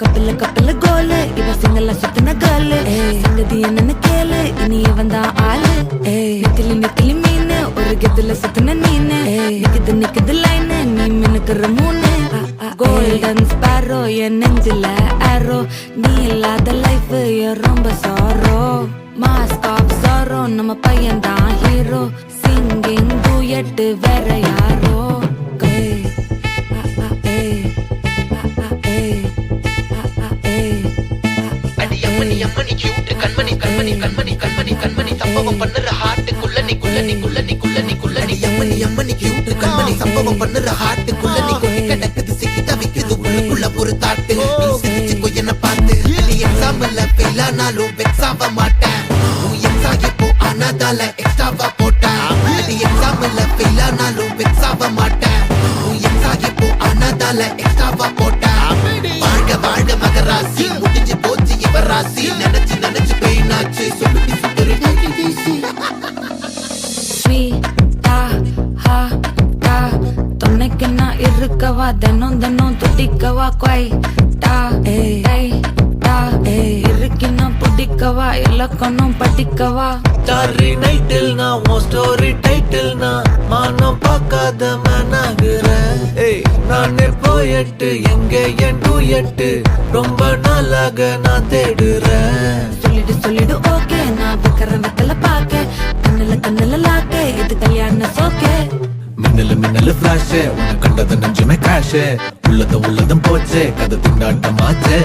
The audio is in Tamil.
கப்பல கோலு இவ சிங்கல்ல சுத்தின கேளு சங்கதி என்னன்னு கேளு இனி இவன் தான் ஆளு நெத்திலி மீனு ஒரு கெத்துல சுத்தின நீனு நிக்குது லைனு நீ மினுக்குற மூணு கோல்டன் ஸ்பாரோ என் நெஞ்சில ஆரோ நீ இல்லாத லைஃப் ரொம்ப சாரோ மாஸ்க் ஆஃப் சாரோ நம்ம பையன் தான் ஹீரோ சிங்கிங் டூயட் வேற யாரோ சம்பவம் பண்ணுற ஹார்ட்டுக்குள்ள சம்பவம் பண்ணுற ஹார்ட்டுக்குள்ள நீ கிடக்குது சிக்கி தவிக்குது உள்ளுக்குள்ள ஒரு தாட்டு நீ சிரிச்சுக்கோ என்ன பார்த்து நீ எக்ஸாம்ல ஃபெயில் ஆனாலும் வெக்ஸ் ஆக மாட்டேன் உன் எக்ஸாம் இப்போ ஆனாதால எக்ஸ்ட்ராவா போட்டேன் நீ எக்ஸாம்ல ஃபெயில் ஆனாலும் வெக்ஸ் ஆக மாட்டேன் உன் எக்ஸாம் இப்போ ஆனாதால எக்ஸ்ட்ராவா போட்டேன் வாழ்க வாழ்க மகராசி முடிஞ்சு போச்சு இவ ராசி நினைச்சு பெயினாச்சு சொல்லிட்டு சுத்தரி துணைக்கு நான் இருக்கவா தினம் துடிக்கவா குவைட்டா இருக்கினா பிடிக்கவா இலக்கணம் படிக்கவா ஸ்டாரி நைட்டில் நான் உன் ஸ்டோரி டைட்டில் நான் மானம் பார்க்காத மேனாகிறேன் நானே போயட்டு எங்க என் டூயட்டு ரொம்ப நாளாக நான் தேடுறேன் சொல்லிடு ஓகே நான் வைக்கிற வெத்தல பாக்க கண்ணுல லாக்கே இது கல்யாண சோக்கே மின்னலு ஃபிளாஷ் உன்னை கண்டது நெஞ்சுமே கிராஷ் உள்ளதும் போச்சே கதை திண்டாட்டமாச்சே